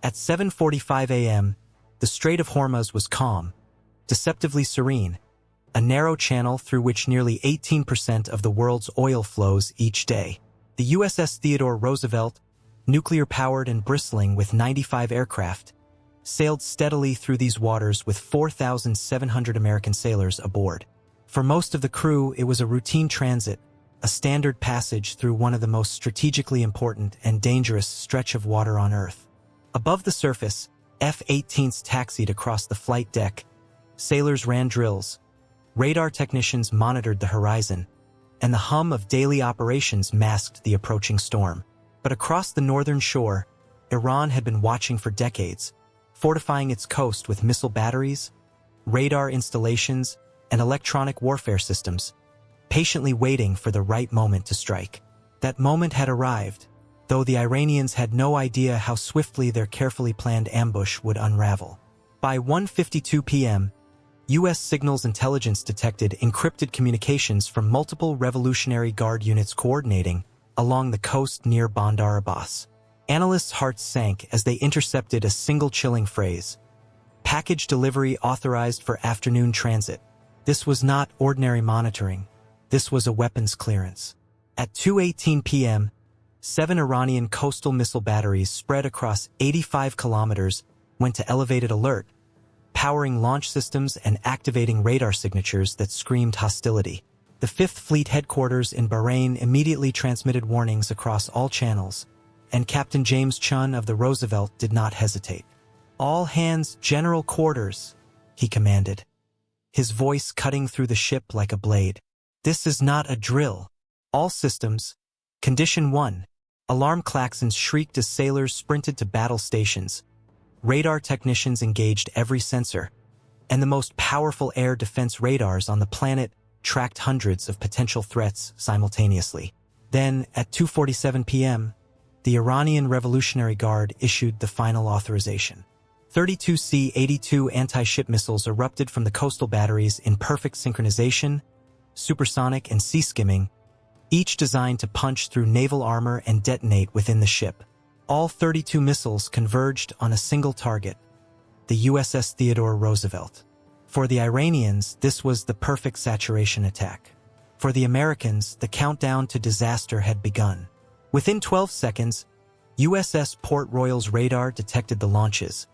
At 7:45 a.m., the Strait of Hormuz was calm, deceptively serene, a narrow channel through which nearly 18% of the world's oil flows each day. The USS Theodore Roosevelt, nuclear-powered and bristling with 95 aircraft, sailed steadily through these waters with 4,700 American sailors aboard. For most of the crew, it was a routine transit, a standard passage through one of the most strategically important and dangerous stretch of water on Earth. Above the surface, F-18s taxied across the flight deck, sailors ran drills, radar technicians monitored the horizon, and the hum of daily operations masked the approaching storm. But across the northern shore, Iran had been watching for decades, fortifying its coast with missile batteries, radar installations, and electronic warfare systems, patiently waiting for the right moment to strike. That moment had arrived, though the Iranians had no idea how swiftly their carefully planned ambush would unravel. By 1:52 p.m., U.S. signals intelligence detected encrypted communications from multiple Revolutionary Guard units coordinating along the coast near Bandar Abbas. Analysts' hearts sank as they intercepted a single chilling phrase: "Package delivery authorized for afternoon transit." This was not ordinary monitoring. This was a weapons clearance. At 2:18 p.m., 7 Iranian coastal missile batteries spread across 85 kilometers went to elevated alert, powering launch systems and activating radar signatures that screamed hostility. The Fifth Fleet headquarters in Bahrain immediately transmitted warnings across all channels, and Captain James Chun of the Roosevelt did not hesitate. "All hands, general quarters," he commanded, his voice cutting through the ship like a blade. "This is not a drill. All systems, Condition 1. Alarm klaxons shrieked as sailors sprinted to battle stations. Radar technicians engaged every sensor, and the most powerful air defense radars on the planet tracked hundreds of potential threats simultaneously. Then, at 2:47 p.m., the Iranian Revolutionary Guard issued the final authorization. 32 C-82 anti-ship missiles erupted from the coastal batteries in perfect synchronization, supersonic and sea-skimming, each designed to punch through naval armor and detonate within the ship. All 32 missiles converged on a single target, the USS Theodore Roosevelt. For the Iranians, this was the perfect saturation attack. For the Americans, the countdown to disaster had begun. Within 12 seconds, USS Port Royal's radar detected the launches,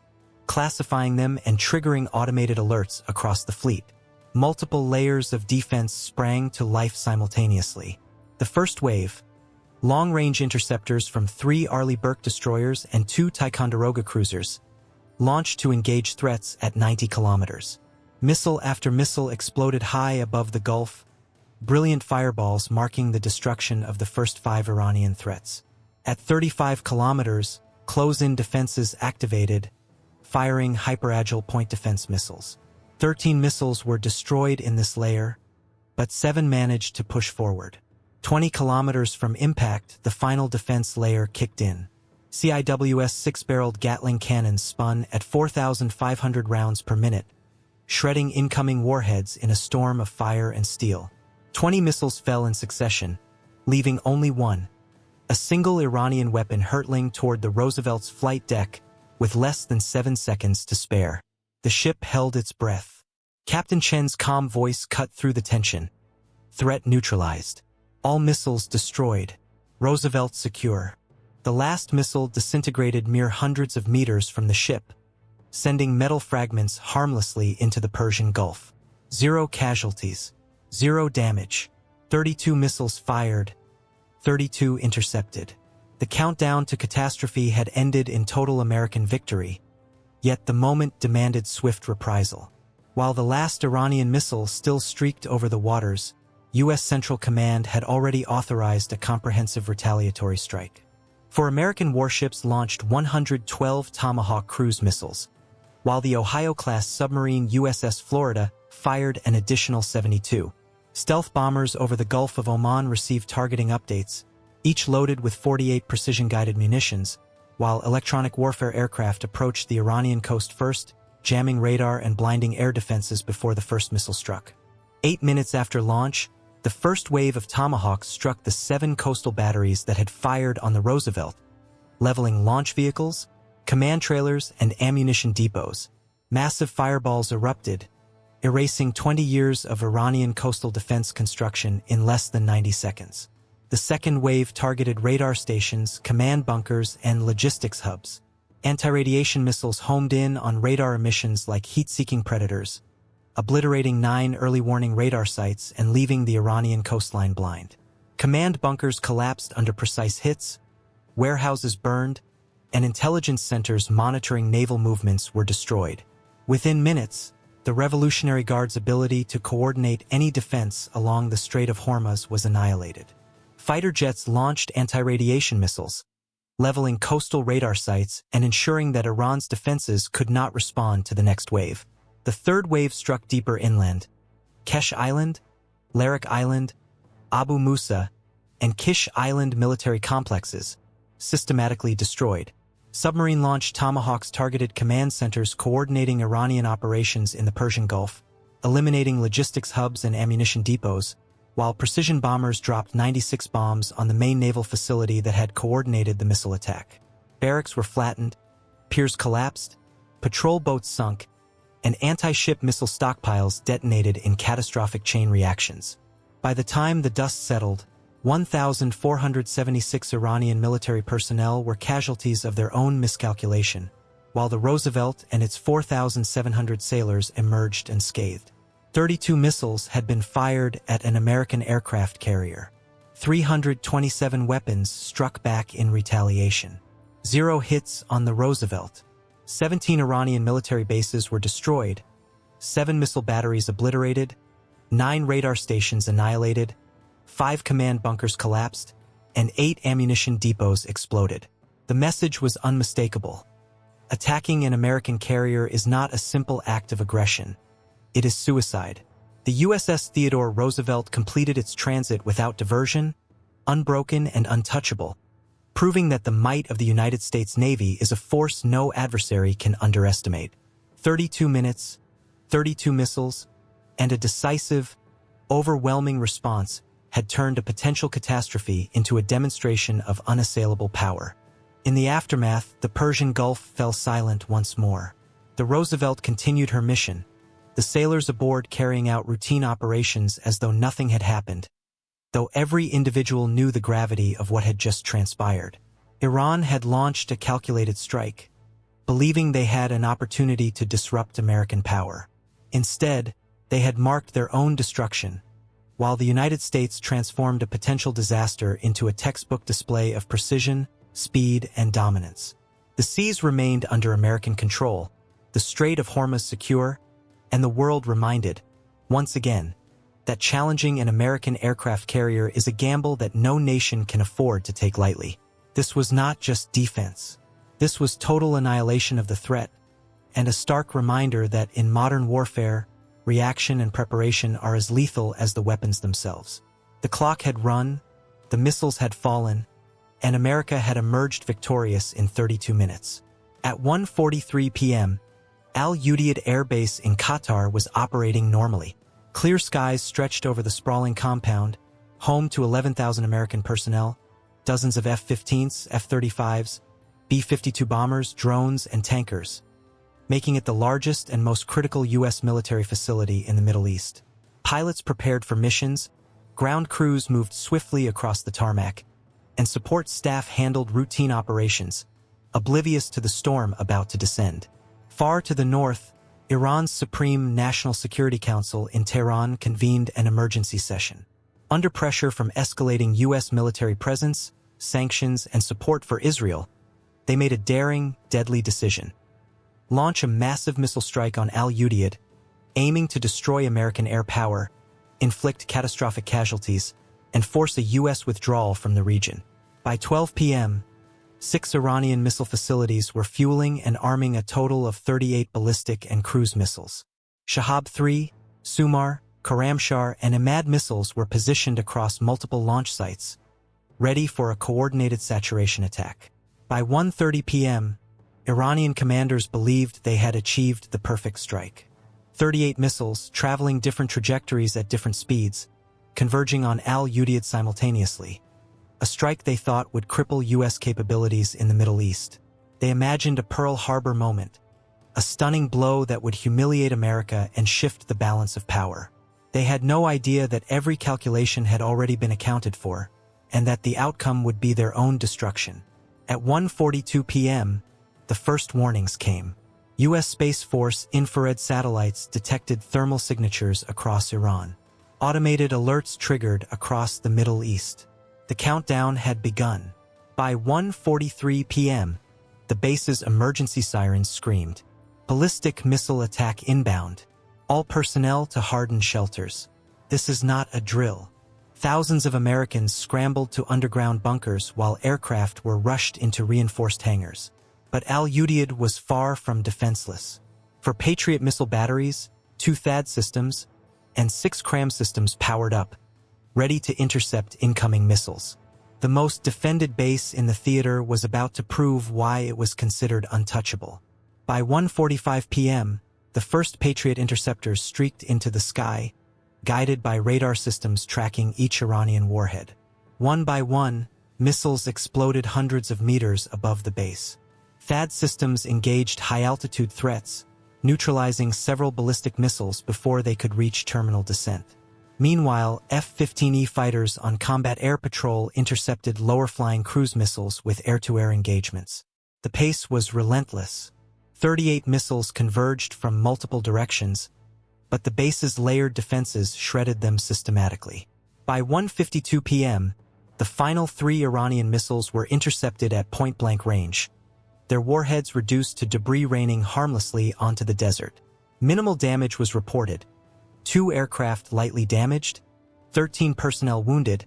classifying them and triggering automated alerts across the fleet. Multiple layers of defense sprang to life simultaneously. The first wave, long-range interceptors from 3 Arleigh Burke destroyers and 2 Ticonderoga cruisers, launched to engage threats at 90 kilometers. Missile after missile exploded high above the Gulf, brilliant fireballs marking the destruction of the first 5 Iranian threats. At 35 kilometers, close-in defenses activated, firing hyperagile point defense missiles. 13 missiles were destroyed in this layer, but 7 managed to push forward. 20 kilometers from impact, the final defense layer kicked in. CIWS 6-barreled Gatling cannons spun at 4,500 rounds per minute, shredding incoming warheads in a storm of fire and steel. 20 missiles fell in succession, leaving only one, a single Iranian weapon hurtling toward the Roosevelt's flight deck with less than 7 seconds to spare. The ship held its breath. Captain Chen's calm voice cut through the tension. Threat neutralized. All missiles destroyed. Roosevelt secure. The last missile disintegrated mere hundreds of meters from the ship, sending metal fragments harmlessly into the Persian Gulf. 0 casualties. 0 damage. 32 missiles fired. 32 intercepted. The countdown to catastrophe had ended in total American victory, yet the moment demanded swift reprisal. While the last Iranian missile still streaked over the waters, U.S. Central Command had already authorized a comprehensive retaliatory strike. For American warships launched 112 Tomahawk cruise missiles, while the Ohio-class submarine USS Florida fired an additional 72. Stealth bombers over the Gulf of Oman received targeting updates, each loaded with 48 precision-guided munitions, while electronic warfare aircraft approached the Iranian coast first, jamming radar and blinding air defenses before the first missile struck. 8 minutes after launch, the first wave of Tomahawks struck the 7 coastal batteries that had fired on the Roosevelt, leveling launch vehicles, command trailers, and ammunition depots. Massive fireballs erupted, erasing 20 years of Iranian coastal defense construction in less than 90 seconds. The second wave targeted radar stations, command bunkers, and logistics hubs. Anti-radiation missiles homed in on radar emissions like heat-seeking predators, obliterating 9 early warning radar sites and leaving the Iranian coastline blind. Command bunkers collapsed under precise hits, warehouses burned, and intelligence centers monitoring naval movements were destroyed. Within minutes, the Revolutionary Guard's ability to coordinate any defense along the Strait of Hormuz was annihilated. Fighter jets launched anti-radiation missiles, leveling coastal radar sites and ensuring that Iran's defenses could not respond to the next wave. The third wave struck deeper inland. Kesh Island, Larak Island, Abu Musa, and Kish Island military complexes, systematically destroyed. Submarine-launched Tomahawks targeted command centers coordinating Iranian operations in the Persian Gulf, eliminating logistics hubs and ammunition depots, while precision bombers dropped 96 bombs on the main naval facility that had coordinated the missile attack. Barracks were flattened, piers collapsed, patrol boats sunk, and anti-ship missile stockpiles detonated in catastrophic chain reactions. By the time the dust settled, 1,476 Iranian military personnel were casualties of their own miscalculation, while the Roosevelt and its 4,700 sailors emerged unscathed. 32 missiles had been fired at an American aircraft carrier. 327 weapons struck back in retaliation. 0 hits on the Roosevelt. 17 Iranian military bases were destroyed, 7 missile batteries obliterated, 9 radar stations annihilated, 5 command bunkers collapsed, and 8 ammunition depots exploded. The message was unmistakable. Attacking an American carrier is not a simple act of aggression. It is suicide. The USS Theodore Roosevelt completed its transit without diversion, unbroken and untouchable, proving that the might of the United States Navy is a force no adversary can underestimate. 32 minutes, 32 missiles, and a decisive, overwhelming response had turned a potential catastrophe into a demonstration of unassailable power. In the aftermath, the Persian Gulf fell silent once more. The Roosevelt continued her mission, the sailors aboard carrying out routine operations as though nothing had happened, though every individual knew the gravity of what had just transpired. Iran had launched a calculated strike, believing they had an opportunity to disrupt American power. Instead, they had marked their own destruction, while the United States transformed a potential disaster into a textbook display of precision, speed, and dominance. The seas remained under American control, the Strait of Hormuz secure, and the world reminded, once again, that challenging an American aircraft carrier is a gamble that no nation can afford to take lightly. This was not just defense. This was total annihilation of the threat, and a stark reminder that in modern warfare, reaction and preparation are as lethal as the weapons themselves. The clock had run, the missiles had fallen, and America had emerged victorious in 32 minutes. At 1:43 p.m., Al Udeid Air Base in Qatar was operating normally. Clear skies stretched over the sprawling compound, home to 11,000 American personnel, dozens of F-15s, F-35s, B-52 bombers, drones, and tankers, making it the largest and most critical U.S. military facility in the Middle East. Pilots prepared for missions, ground crews moved swiftly across the tarmac, and support staff handled routine operations, oblivious to the storm about to descend. Far to the north, Iran's Supreme National Security Council in Tehran convened an emergency session. Under pressure from escalating U.S. military presence, sanctions, and support for Israel, they made a daring, deadly decision. Launch a massive missile strike on Al Udeid, aiming to destroy American air power, inflict catastrophic casualties, and force a U.S. withdrawal from the region. By 12 p.m., 6 Iranian missile facilities were fueling and arming a total of 38 ballistic and cruise missiles. Shahab-3, Sumar, Karamshar, and Imad missiles were positioned across multiple launch sites, ready for a coordinated saturation attack. By 1:30 p.m., Iranian commanders believed they had achieved the perfect strike. 38 missiles, traveling different trajectories at different speeds, converging on Al Udeid simultaneously. A strike they thought would cripple U.S. capabilities in the Middle East. They imagined a Pearl Harbor moment, a stunning blow that would humiliate America and shift the balance of power. They had no idea that every calculation had already been accounted for, and that the outcome would be their own destruction. At 1:42 p.m., the first warnings came. U.S. Space Force infrared satellites detected thermal signatures across Iran. Automated alerts triggered across the Middle East. The countdown had begun. By 1:43 p.m., the base's emergency sirens screamed. Ballistic missile attack inbound. All personnel to hardened shelters. This is not a drill. Thousands of Americans scrambled to underground bunkers while aircraft were rushed into reinforced hangars. But Al-Udeid was far from defenseless. For Patriot missile batteries, 2 THAAD systems, and 6 CRAM systems powered up, ready to intercept incoming missiles. The most defended base in the theater was about to prove why it was considered untouchable. By 1:45 p.m., the first Patriot interceptors streaked into the sky, guided by radar systems tracking each Iranian warhead. One by one, missiles exploded hundreds of meters above the base. THAAD systems engaged high-altitude threats, neutralizing several ballistic missiles before they could reach terminal descent. Meanwhile, F-15E fighters on combat air patrol intercepted lower-flying cruise missiles with air-to-air engagements. The pace was relentless. 38 missiles converged from multiple directions, but the base's layered defenses shredded them systematically. By 1:52 p.m., the final 3 Iranian missiles were intercepted at point-blank range, their warheads reduced to debris raining harmlessly onto the desert. Minimal damage was reported. 2 aircraft lightly damaged, 13 personnel wounded,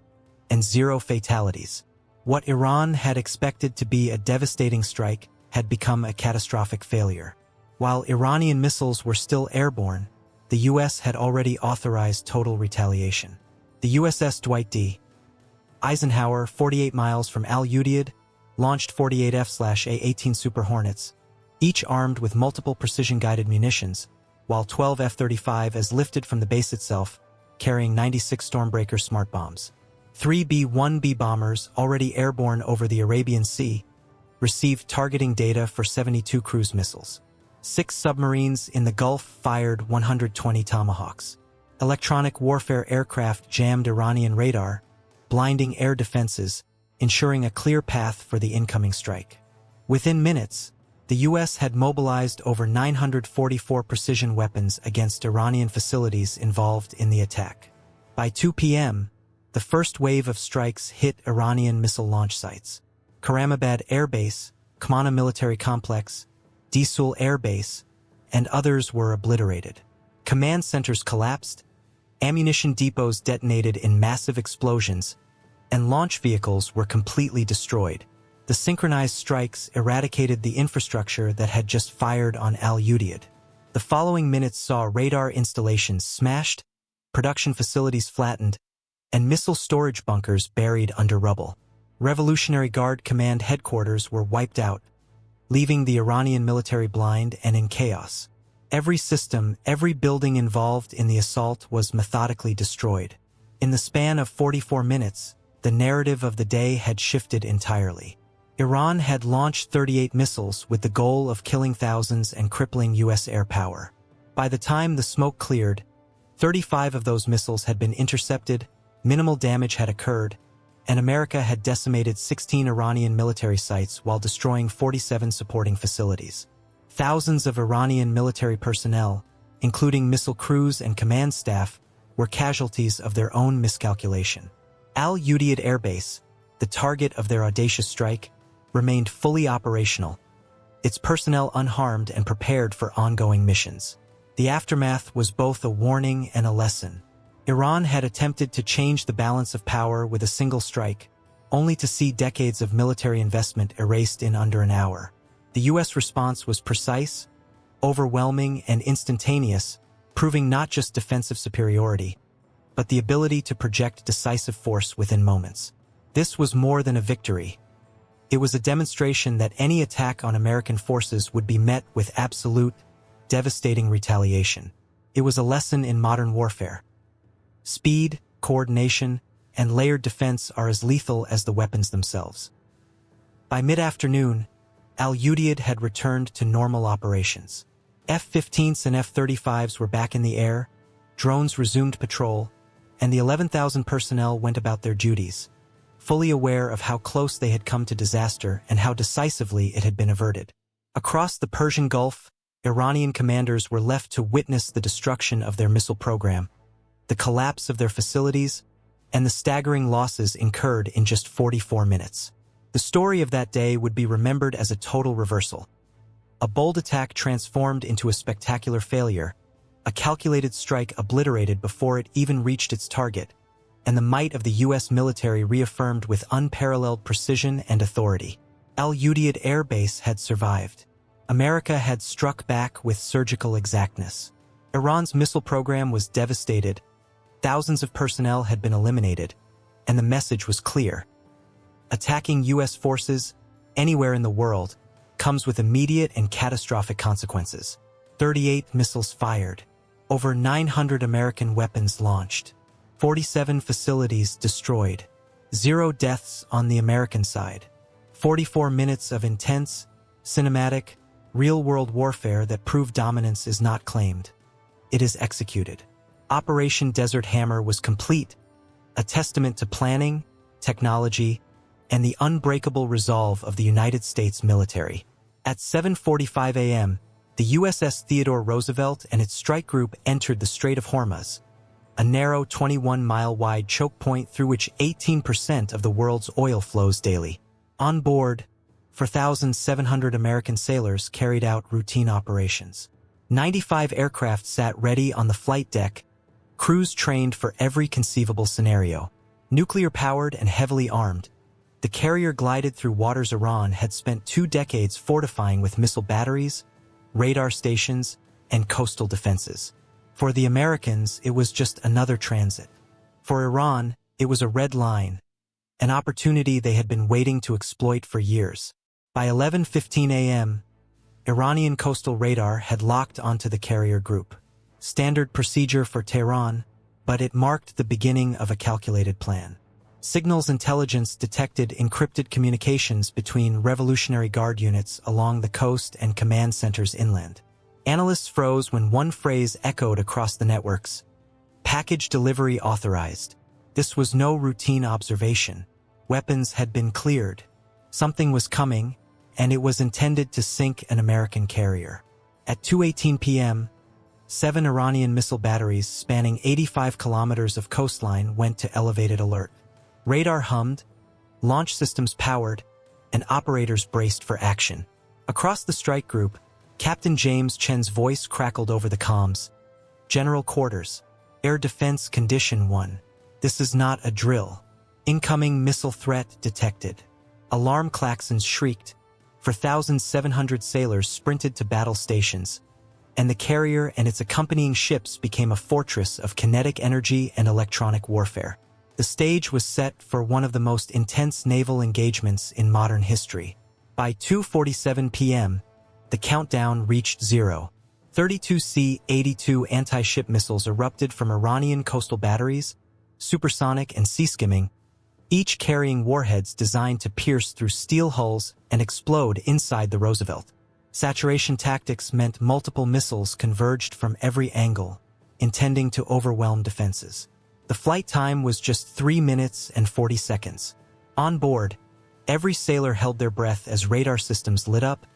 and 0 fatalities. What Iran had expected to be a devastating strike had become a catastrophic failure. While Iranian missiles were still airborne, the U.S. had already authorized total retaliation. The USS Dwight D. Eisenhower, 48 miles from Al-Udeid, launched 48 F/A-18 Super Hornets, each armed with multiple precision-guided munitions, while 12 F-35s lifted from the base itself, carrying 96 Stormbreaker smart bombs. 3 B-1B bombers, already airborne over the Arabian Sea, received targeting data for 72 cruise missiles. 6 submarines in the Gulf fired 120 Tomahawks. Electronic warfare aircraft jammed Iranian radar, blinding air defenses, ensuring a clear path for the incoming strike. Within minutes, the U.S. had mobilized over 944 precision weapons against Iranian facilities involved in the attack. By 2 p.m., the first wave of strikes hit Iranian missile launch sites. Karamabad Air Base, Kamana Military Complex, Disul Air Base, and others were obliterated. Command centers collapsed, ammunition depots detonated in massive explosions, and launch vehicles were completely destroyed. The synchronized strikes eradicated the infrastructure that had just fired on Al-Udeid. The following minutes saw radar installations smashed, production facilities flattened, and missile storage bunkers buried under rubble. Revolutionary Guard Command headquarters were wiped out, leaving the Iranian military blind and in chaos. Every system, every building involved in the assault was methodically destroyed. In the span of 44 minutes, the narrative of the day had shifted entirely. Iran had launched 38 missiles with the goal of killing thousands and crippling U.S. air power. By the time the smoke cleared, 35 of those missiles had been intercepted, minimal damage had occurred, and America had decimated 16 Iranian military sites while destroying 47 supporting facilities. Thousands of Iranian military personnel, including missile crews and command staff, were casualties of their own miscalculation. Al-Udeid Air Base, the target of their audacious strike, remained fully operational, its personnel unharmed and prepared for ongoing missions. The aftermath was both a warning and a lesson. Iran had attempted to change the balance of power with a single strike, only to see decades of military investment erased in under an hour. The U.S. response was precise, overwhelming, and instantaneous, proving not just defensive superiority, but the ability to project decisive force within moments. This was more than a victory. It was a demonstration that any attack on American forces would be met with absolute, devastating retaliation. It was a lesson in modern warfare. Speed, coordination, and layered defense are as lethal as the weapons themselves. By mid-afternoon, Al-Udeid had returned to normal operations. F-15s and F-35s were back in the air, drones resumed patrol, and the 11,000 personnel went about their duties, fully aware of how close they had come to disaster and how decisively it had been averted. Across the Persian Gulf, Iranian commanders were left to witness the destruction of their missile program, the collapse of their facilities, and the staggering losses incurred in just 44 minutes. The story of that day would be remembered as a total reversal. A bold attack transformed into a spectacular failure, a calculated strike obliterated before it even reached its target, and the might of the U.S. military reaffirmed with unparalleled precision and authority. Al-Udeid Air Base had survived. America had struck back with surgical exactness. Iran's missile program was devastated, thousands of personnel had been eliminated, and the message was clear. Attacking U.S. forces, anywhere in the world, comes with immediate and catastrophic consequences. 38 missiles fired, over 900 American weapons launched, 47 facilities destroyed, 0 deaths on the American side, 44 minutes of intense, cinematic, real-world warfare that proved dominance is not claimed. It is executed. Operation Desert Hammer was complete, a testament to planning, technology, and the unbreakable resolve of the United States military. At 7:45 a.m., the USS Theodore Roosevelt and its strike group entered the Strait of Hormuz, a narrow 21-mile-wide choke point through which 18% of the world's oil flows daily. On board, 4,700 American sailors carried out routine operations. 95 aircraft sat ready on the flight deck, crews trained for every conceivable scenario. Nuclear-powered and heavily armed, the carrier glided through waters Iran had spent 2 decades fortifying with missile batteries, radar stations, and coastal defenses. For the Americans, it was just another transit. For Iran, it was a red line, an opportunity they had been waiting to exploit for years. By 11:15 a.m., Iranian coastal radar had locked onto the carrier group. Standard procedure for Tehran, but it marked the beginning of a calculated plan. Signals intelligence detected encrypted communications between Revolutionary Guard units along the coast and command centers inland. Analysts froze when one phrase echoed across the networks: "Package delivery authorized." This was no routine observation. Weapons had been cleared. Something was coming, and it was intended to sink an American carrier. At 2:18 p.m., 7 Iranian missile batteries spanning 85 kilometers of coastline went to elevated alert. Radar hummed, launch systems powered, and operators braced for action. Across the strike group, Captain James Chen's voice crackled over the comms. "General Quarters, Air Defense Condition 1. This is not a drill. Incoming missile threat detected." Alarm klaxons shrieked. 4,700 sailors sprinted to battle stations, and the carrier and its accompanying ships became a fortress of kinetic energy and electronic warfare. The stage was set for one of the most intense naval engagements in modern history. By 2:47 p.m., the countdown reached 0. 32 C-82 anti-ship missiles erupted from Iranian coastal batteries, supersonic and sea-skimming, each carrying warheads designed to pierce through steel hulls and explode inside the Roosevelt. Saturation tactics meant multiple missiles converged from every angle, intending to overwhelm defenses. The flight time was just 3 minutes and 40 seconds. On board, every sailor held their breath as radar systems lit up,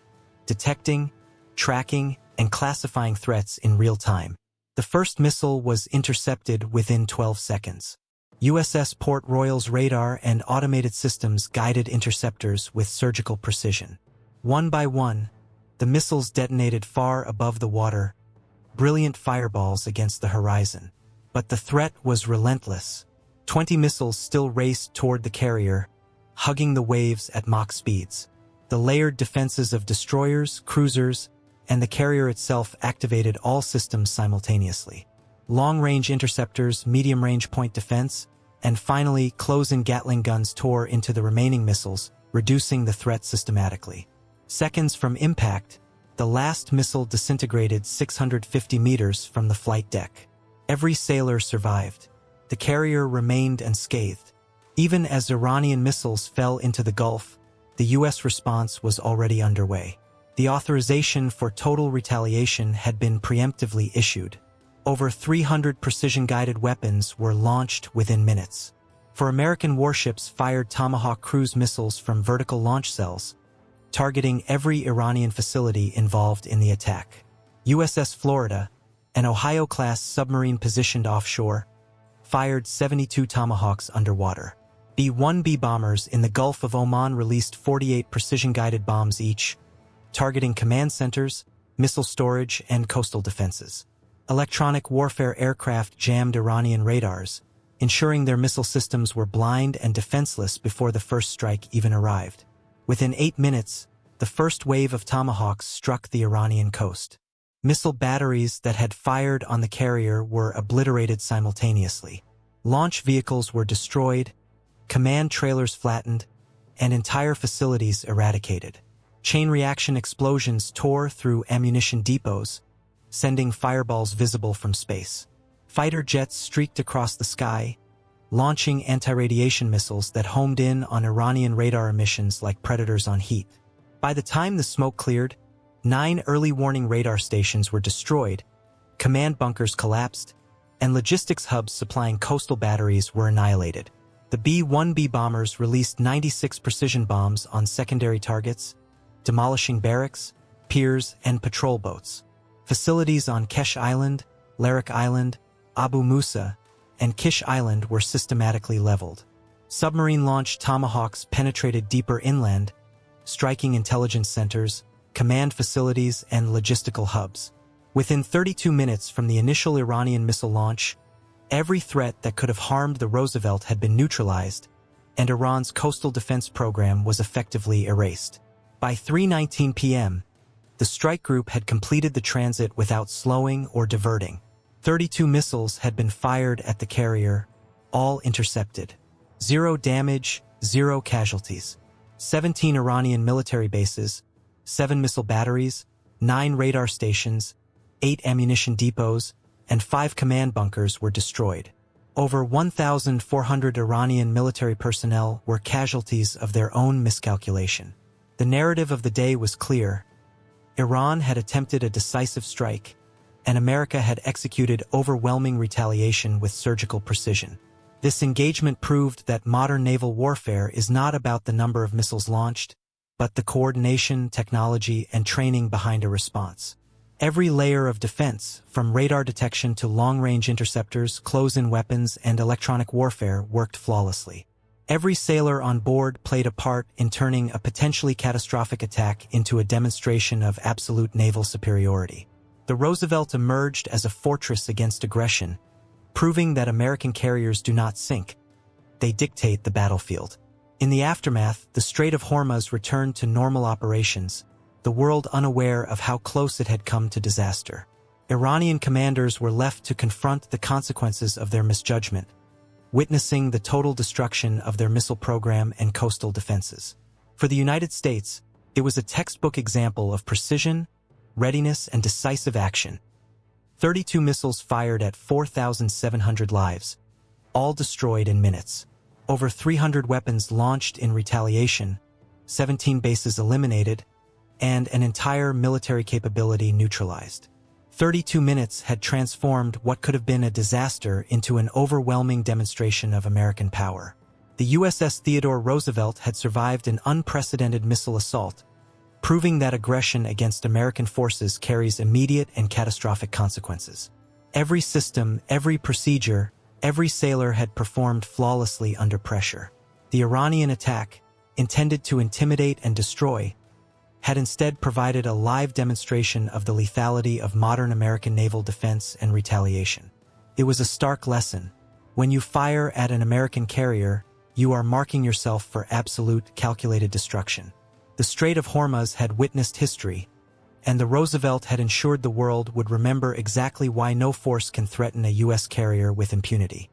detecting, tracking, and classifying threats in real time. The first missile was intercepted within 12 seconds. USS Port Royal's radar and automated systems guided interceptors with surgical precision. One by one, the missiles detonated far above the water, brilliant fireballs against the horizon. But the threat was relentless. 20 missiles still raced toward the carrier, hugging the waves at Mach speeds. The layered defenses of destroyers, cruisers, and the carrier itself activated all systems simultaneously. Long-range interceptors, medium-range point defense, and finally close-in Gatling guns tore into the remaining missiles, reducing the threat systematically. Seconds from impact, the last missile disintegrated 650 meters from the flight deck. Every sailor survived. The carrier remained unscathed. Even as Iranian missiles fell into the Gulf, the U.S. response was already underway. The authorization for total retaliation had been preemptively issued. Over 300 precision-guided weapons were launched within minutes. For American warships fired Tomahawk cruise missiles from vertical launch cells, targeting every Iranian facility involved in the attack. USS Florida, an Ohio-class submarine positioned offshore, fired 72 Tomahawks underwater. B-1B bombers in the Gulf of Oman released 48 precision-guided bombs each, targeting command centers, missile storage, and coastal defenses. Electronic warfare aircraft jammed Iranian radars, ensuring their missile systems were blind and defenseless before the first strike even arrived. Within 8 minutes, the first wave of Tomahawks struck the Iranian coast. Missile batteries that had fired on the carrier were obliterated simultaneously. Launch vehicles were destroyed, command trailers flattened, and entire facilities eradicated. Chain reaction explosions tore through ammunition depots, sending fireballs visible from space. Fighter jets streaked across the sky, launching anti-radiation missiles that homed in on Iranian radar emissions like predators on heat. By the time the smoke cleared, 9 early warning radar stations were destroyed, command bunkers collapsed, and logistics hubs supplying coastal batteries were annihilated. The B-1B bombers released 96 precision bombs on secondary targets, demolishing barracks, piers, and patrol boats. Facilities on Kesh Island, Larak Island, Abu Musa, and Kish Island were systematically leveled. Submarine-launched Tomahawks penetrated deeper inland, striking intelligence centers, command facilities, and logistical hubs. Within 32 minutes from the initial Iranian missile launch, every threat that could have harmed the Roosevelt had been neutralized, and Iran's coastal defense program was effectively erased. By 3:19 p.m., the strike group had completed the transit without slowing or diverting. 32 missiles had been fired at the carrier, all intercepted. 0 damage, 0 casualties. 17 Iranian military bases, 7 missile batteries, 9 radar stations, 8 ammunition depots, and 5 command bunkers were destroyed. Over 1,400 Iranian military personnel were casualties of their own miscalculation. The narrative of the day was clear. Iran had attempted a decisive strike, and America had executed overwhelming retaliation with surgical precision. This engagement proved that modern naval warfare is not about the number of missiles launched, but the coordination, technology, and training behind a response. Every layer of defense, from radar detection to long-range interceptors, close-in weapons, and electronic warfare, worked flawlessly. Every sailor on board played a part in turning a potentially catastrophic attack into a demonstration of absolute naval superiority. The Roosevelt emerged as a fortress against aggression, proving that American carriers do not sink. They dictate the battlefield. In the aftermath, the Strait of Hormuz returned to normal operations, the world unaware of how close it had come to disaster. Iranian commanders were left to confront the consequences of their misjudgment, witnessing the total destruction of their missile program and coastal defenses. For the United States, it was a textbook example of precision, readiness, and decisive action. 32 missiles fired at 4,700 lives, all destroyed in minutes. Over 300 weapons launched in retaliation, 17 bases eliminated, and an entire military capability neutralized. 32 minutes had transformed what could have been a disaster into an overwhelming demonstration of American power. The USS Theodore Roosevelt had survived an unprecedented missile assault, proving that aggression against American forces carries immediate and catastrophic consequences. Every system, every procedure, every sailor had performed flawlessly under pressure. The Iranian attack, intended to intimidate and destroy, had instead provided a live demonstration of the lethality of modern American naval defense and retaliation. It was a stark lesson. When you fire at an American carrier, you are marking yourself for absolute, calculated destruction. The Strait of Hormuz had witnessed history, and the Roosevelt had ensured the world would remember exactly why no force can threaten a U.S. carrier with impunity.